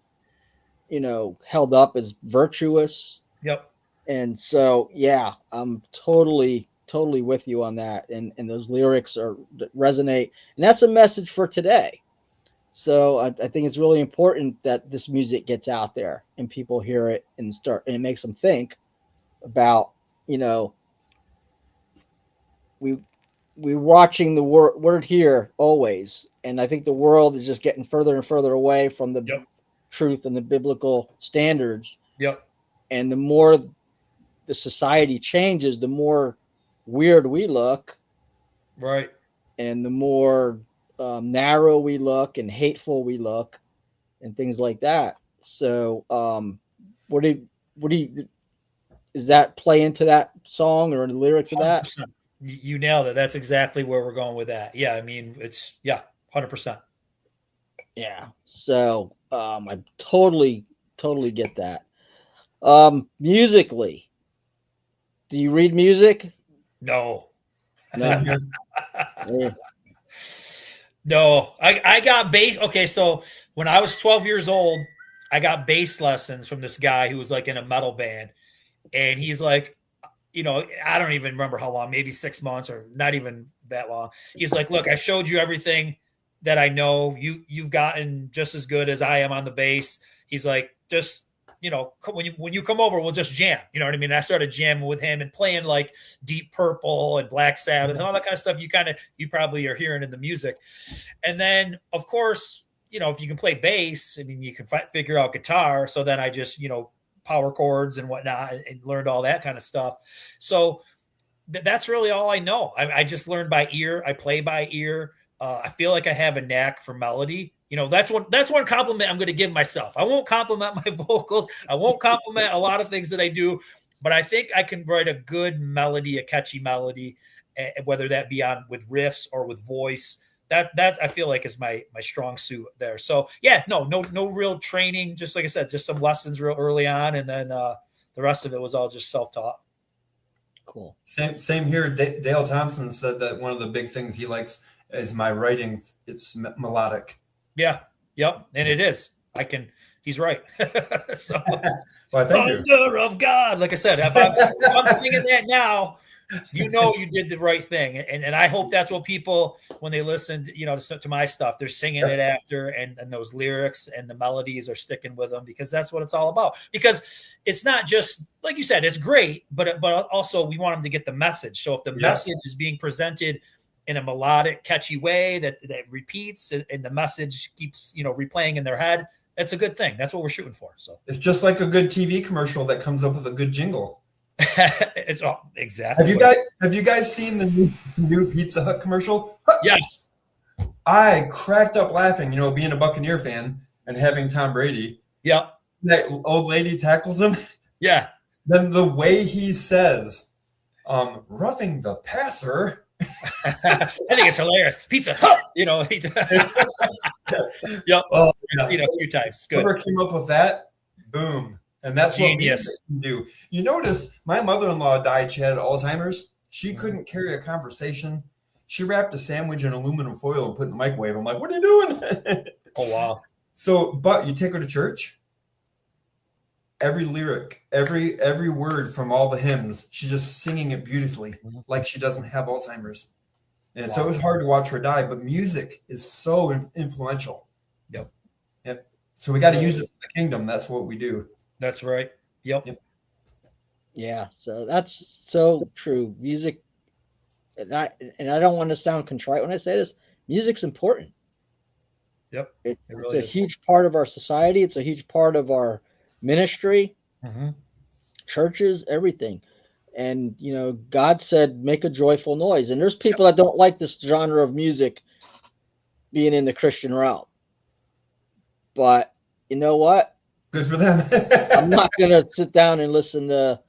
held up as virtuous. Yep. And so, yeah, I'm totally with you on that. And those lyrics resonate. And that's a message for today. So I think it's really important that this music gets out there and people hear it and it makes them think about, we're watching the word here always. And I think the world is just getting further and further away from the truth and the biblical standards. Yep. And the more the society changes, the more weird we look. Right. And the more narrow we look and hateful we look and things like that. So what do you is that play into that song or the lyrics of that? 100%. You nailed it. That's exactly where we're going with that. Yeah, I mean, it's 100%. Yeah. So I totally get that. Musically, do you read music? No. No. No, I got bass. Okay, so when I was 12 years old, I got bass lessons from this guy who was like in a metal band. And he's like, I don't even remember how long, maybe 6 months or not even that long. He's like, look, I showed you everything that I know. You've gotten just as good as I am on the bass. He's like, just, when you come over, we'll just jam. You know what I mean? And I started jamming with him and playing like Deep Purple and Black Sabbath and all that kind of stuff. You probably are hearing in the music. And then, of course, if you can play bass, I mean, you can figure out guitar. So then I just, power chords and whatnot and learned all that kind of stuff. So that's really all I know. I just learned by ear. I play by ear. I feel like I have a knack for melody. That's one compliment I'm going to give myself. I won't compliment my vocals. I won't compliment a lot of things that I do, but I think I can write a good melody, a catchy melody, whether that be with riffs or with voice. That I feel like is my strong suit there. So no real training. Just like I said, just some lessons real early on, and then the rest of it was all just self-taught. Cool. Same here. Dale Thompson said that one of the big things he likes is my writing. It's melodic. Yeah. Yep. And it is. He's right. So, well, thank you. Thunder of God. Like I said, if I'm singing that now, you did the right thing. And I hope that's what people, when they listen to my stuff, they're singing it after, and those lyrics and the melodies are sticking with them, because that's what it's all about. Because it's not just, like you said, it's great, but also we want them to get the message. So if the message is being presented in a melodic, catchy way that repeats, and the message keeps, replaying in their head, that's a good thing. That's what we're shooting for. So it's just like a good TV commercial that comes up with a good jingle. It's exactly. Have you guys seen the new Pizza Hut commercial? Yes. I cracked up laughing, being a Buccaneer fan and having Tom Brady. Yeah. That old lady tackles him. Yeah. Then the way he says, roughing the passer. I think it's hilarious. Pizza Hut, Yep. Oh, a few times. Good. Whoever came up with that, boom. And that's Genius. what we do. You notice my mother-in-law died. She had Alzheimer's. She couldn't carry a conversation. She wrapped a sandwich in aluminum foil and put it in the microwave. I'm like, what are you doing? Oh, wow. So, but you take her to church, every lyric, every word from all the hymns, she's just singing it beautifully, like she doesn't have Alzheimer's. And so it was hard to watch her die, but music is so influential. Yep. So we got to use it for the kingdom. That's what we do. That's right. Yep. Yeah. So that's so true. Music, and I don't want to sound contrite when I say this, music's important. Yep. It's really a huge part of our society. It's a huge part of our ministry, churches, everything. And, God said, make a joyful noise. And there's people that don't like this genre of music being in the Christian realm. But you know what? Good for them. I'm not going to sit down and listen to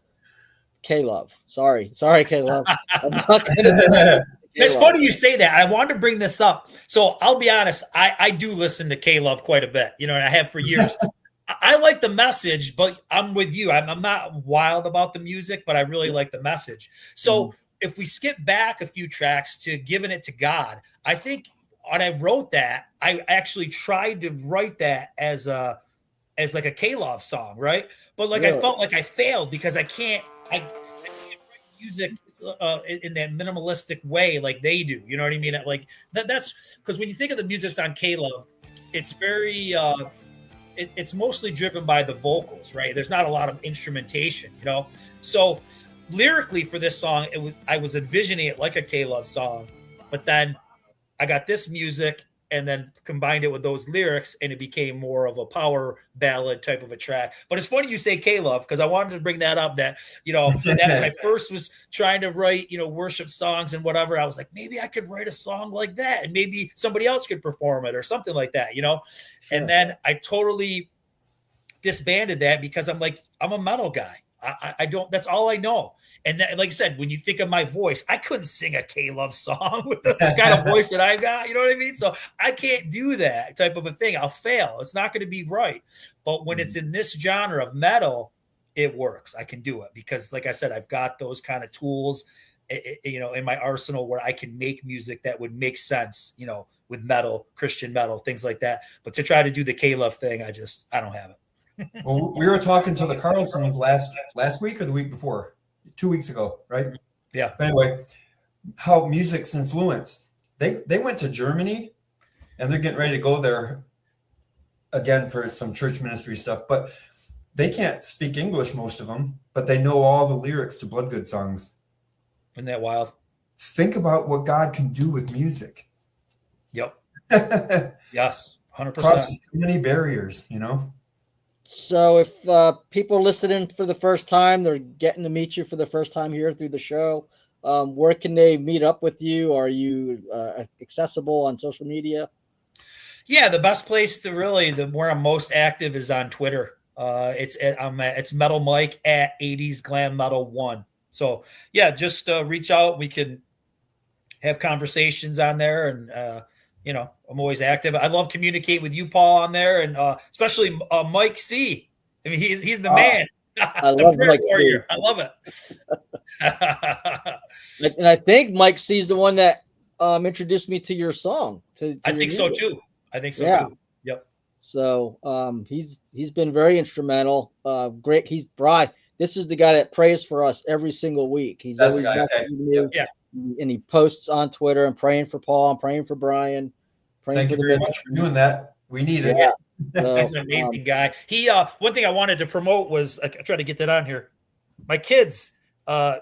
K-Love. Sorry, K-Love. I'm not gonna It's funny you say that. I wanted to bring this up. So I'll be honest, I do listen to K-Love quite a bit, and I have for years. I like the message, but I'm with you. I'm not wild about the music, but I really like the message. So if we skip back a few tracks to Giving It to God, I think when I wrote that, I actually tried to write that as like a K-Love song, right? But like I felt like I failed because I can't write music in that minimalistic way like they do. You know what I mean? Like that's because when you think of the music on K-Love, it's very it's mostly driven by the vocals, right? There's not a lot of instrumentation, you know. So lyrically for this song, I was envisioning it like a K-Love song, but then I got this music and then combined it with those lyrics, and it became more of a power ballad type of a track. But it's funny you say K-Love, because I wanted to bring that up, that, you know, that when I first was trying to write, you know, worship songs and whatever, I was like, maybe I could write a song like that and maybe somebody else could perform it or something like that, you know? Sure. And then I totally disbanded that because I'm like, I'm a metal guy. I don't, that's all I know. And that, like I said, when you think of my voice, I couldn't sing a K-Love song with the kind of voice that I've got. You know what I mean? So I can't do that type of a thing. I'll fail. It's not going to be right. But when it's in this genre of metal, it works. I can do it because, like I said, I've got those kind of tools, you know, in my arsenal where I can make music that would make sense, you know, with metal, Christian metal, things like that. But to try to do the K-Love thing, I don't have it. Well, we were talking to the Carlsons last week or the week before. 2 weeks ago, right? Yeah. But anyway, how music's influence. They went to Germany and they're getting ready to go there again for some church ministry stuff, but they can't speak English, most of them, but they know all the lyrics to Bloodgood songs. Isn't that wild? Think about what God can do with music. Yep. Yes, 100%. Crosses so many barriers, you know? So if people listening for the first time, they're getting to meet you for the first time here through the show, where can they meet up with you? Are you accessible on social media? Yeah, the best place to really, where I'm most active is on Twitter. It's Metal Mike at 80s Glam Metal 1. So yeah, just reach out. We can have conversations on there, and you know, I'm always active. I love communicating with you, Paul, on there, and especially Mike C. I mean, he's the man. I love Mike warrior. I love it. And I think Mike C is the one that introduced me to your song. I think so too. Too. Yep. So he's been very instrumental. Great. He's Brian. This is the guy that prays for us every single week. He's That's always messaging me. Yeah. And he posts on Twitter and praying for Paul and praying for Brian. Thank you very much for doing that. We need it. Yeah. He's an amazing guy. He one thing I wanted to promote was I tried to get that on here. My kids,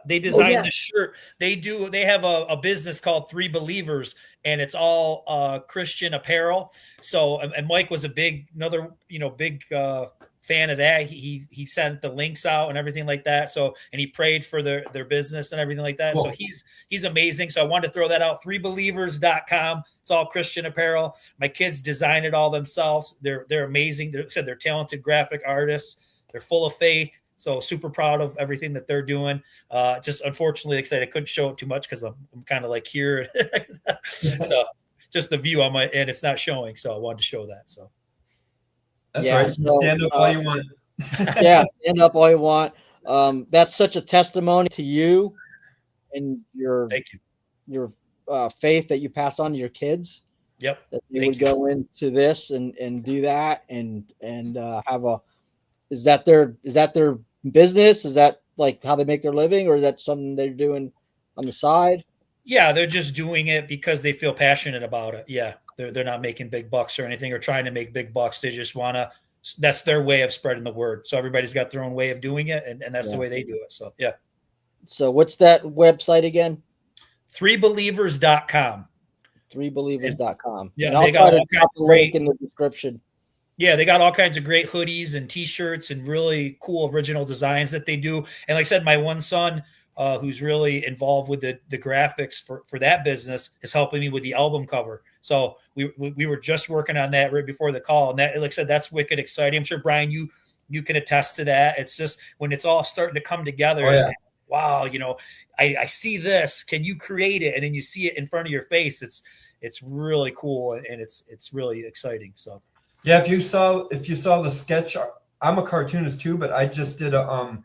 they designed the shirt. They have a business called Three Believers, and it's all Christian apparel. So and Mike was a big fan of that. He sent the links out and everything like that. So, and he prayed for their business and everything like that. Cool. So he's amazing. So I wanted to throw that out. threebelievers.com. It's all Christian apparel. My kids design it all themselves. They're amazing. They're talented graphic artists. They're full of faith. So super proud of everything that they're doing. Just unfortunately, like I said, I couldn't show it too much because I'm kind of like here. So just the view on my, and it's not showing. So I wanted to show that. So. That's right. Stand up all you want. Yeah, stand up all you want. That's such a testimony to you and your faith that you pass on to your kids. Yep. That you would go into this and do that and have a. Is that their business? Is that like how they make their living, or is that something they're doing on the side? Yeah, they're just doing it because they feel passionate about it. Yeah. They're not making big bucks or anything or trying to make big bucks. They just want to, that's their way of spreading the word. So everybody's got their own way of doing it. And that's the way they do it. So, yeah. So what's that website again? threebelievers.com. threebelievers.com. Yeah. And I'll try to drop the link in the description. Yeah. They got all kinds of great hoodies and t-shirts and really cool original designs that they do. And like I said, my one son, who's really involved with the graphics for that business, is helping me with the album cover. So we were just working on that right before the call. And that, like I said, that's wicked exciting. I'm sure, Brian, you can attest to that. It's just when it's all starting to come together. Oh, yeah. Wow, you know, I see this. Can you create it? And then you see it in front of your face. It's really cool and it's really exciting. So Yeah, if you saw the sketch, I'm a cartoonist too, but I just did a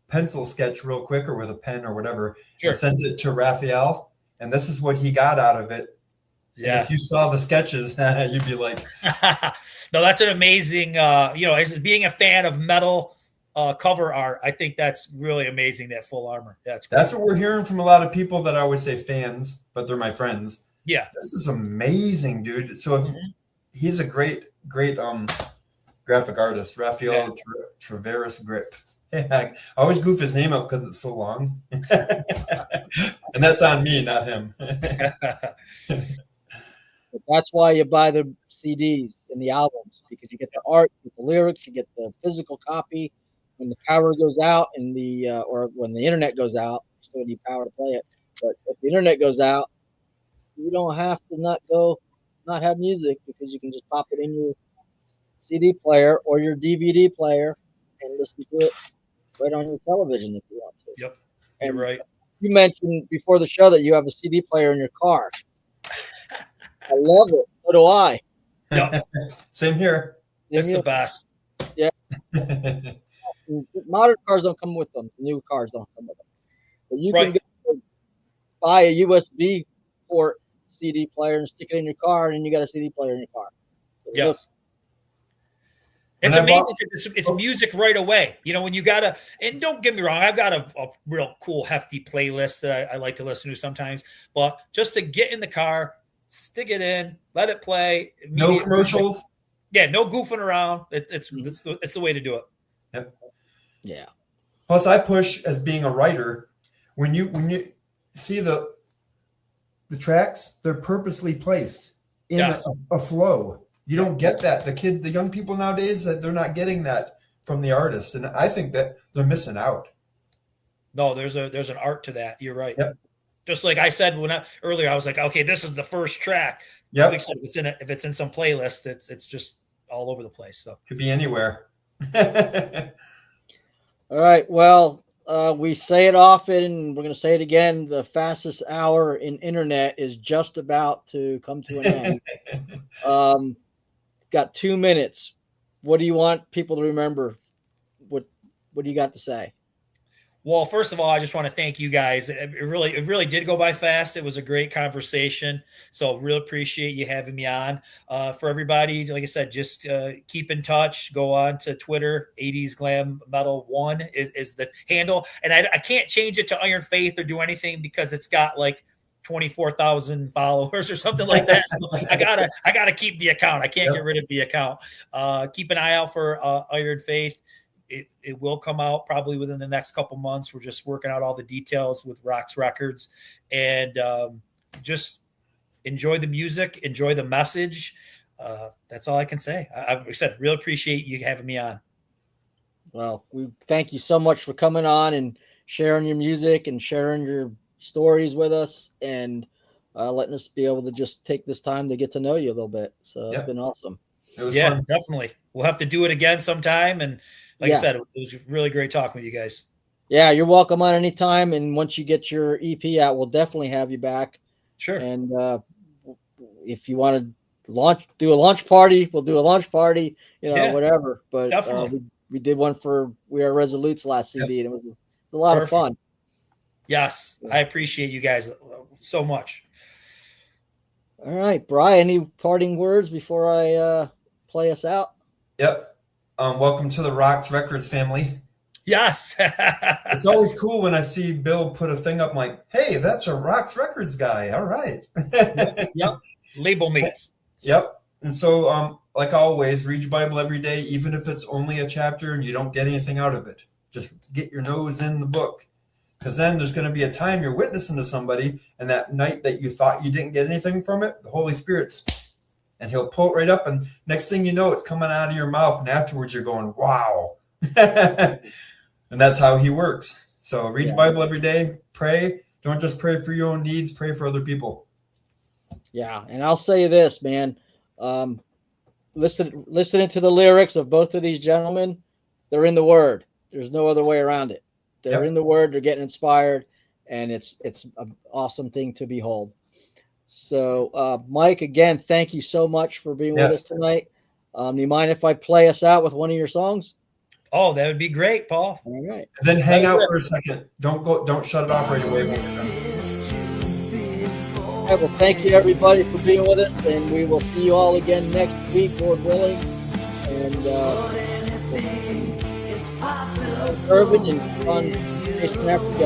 pencil sketch real quick or with a pen or whatever, and sent it to Raphael, and this is what he got out of it. Yeah. And if you saw the sketches, you'd be like, no, that's an amazing, as being a fan of metal cover art, I think that's really amazing, that Full Armor. That's what we're hearing from a lot of people that I would say fans, but they're my friends. Yeah. This is amazing, dude. So if he's a great graphic artist, Raphael Traveris Grip. I always goof his name up because it's so long. And that's on me, not him. That's why you buy the CDs and the albums, because you get the art, you get the lyrics, you get the physical copy. When the power goes out and or when the internet goes out, you still need power to play it. But if the internet goes out, you don't have to not have music, because you can just pop it in your CD player or your DVD player and listen to it right on your television if you want to. Yep, you're right. You mentioned before the show that you have a CD player in your car. I love it. So do I. Yep. Same here. It's the best. Yeah. Modern cars don't come with them. New cars don't come with them. But you can buy a USB port CD player and stick it in your car, and then you got a CD player in your car. Yeah. It's amazing. It's music right away. When you gotta, and don't get me wrong, I've got a real cool, hefty playlist that I like to listen to sometimes. But just to get in the car, stick it in, let it play. No commercials. Yeah, no goofing around. It's the way to do it. Yep. Yeah. Plus, I push as being a writer. When you see the tracks, they're purposely placed in a flow. You don't get that. The young people nowadays, that they're not getting that from the artist, and I think that they're missing out. No, there's an art to that. You're right. Yep. Just like I said earlier, I was like, okay, this is the first track. Yeah. If it's in some playlist, it's just all over the place. So could be anywhere. All right. Well, we say it often, and we're going to say it again. The fastest hour in internet is just about to come to an end. Got 2 minutes. What do you want people to remember? What do you got to say? Well, first of all, I just want to thank you guys. It really did go by fast. It was a great conversation. So really appreciate you having me on. For everybody, like I said, just keep in touch. Go on to Twitter. 80s Glam Metal 1 is the handle. And I can't change it to Iron Faith or do anything because it's got like 24,000 followers or something like that. So I gotta keep the account. I can't get rid of the account. Keep an eye out for Iron Faith. It will come out probably within the next couple months. We're just working out all the details with Rocks Records, and just enjoy the music, enjoy the message. That's all I can say. Like I said, really appreciate you having me on. Well, we thank you so much for coming on and sharing your music and sharing your stories with us, and letting us be able to just take this time to get to know you a little bit. So it's been awesome. It was fun. Definitely. We'll have to do it again sometime. And like I said, it was really great talking with you guys. Yeah, you're welcome on any time. And once you get your EP out, we'll definitely have you back. Sure. And if you want to do a launch party, we'll do a launch party, whatever. But we did one for We Are Resolutes last CD, and it was a lot of fun. Yes, I appreciate you guys so much. All right, Brian, any parting words before I play us out? Yep. Welcome to the Rocks Records family. Yes. It's always cool when I see Bill put a thing up like, hey, that's a Rocks Records guy. All right. Yep. Label mates. Yep. And so, like always, read your Bible every day, even if it's only a chapter and you don't get anything out of it. Just get your nose in the book. Because then there's going to be a time you're witnessing to somebody, and that night that you thought you didn't get anything from it, the Holy Spirit's, and he'll pull it right up, and next thing you know, it's coming out of your mouth, and afterwards you're going, wow. And that's how he works. So read your Bible every day, pray. Don't just pray for your own needs, pray for other people. Yeah, and I'll say this, man. Listening to the lyrics of both of these gentlemen, they're in the Word. There's no other way around it. They're in the Word. They're getting inspired, and it's an awesome thing to behold. So, Mike, again, thank you so much for being with us tonight. Do you mind if I play us out with one of your songs? Oh, that would be great, Paul. All right. And then hang out for a second. Don't shut it off right away. All right, well, thank you everybody for being with us, and we will see you all again next week, Lord willing. And Irvin and fun chasing after God.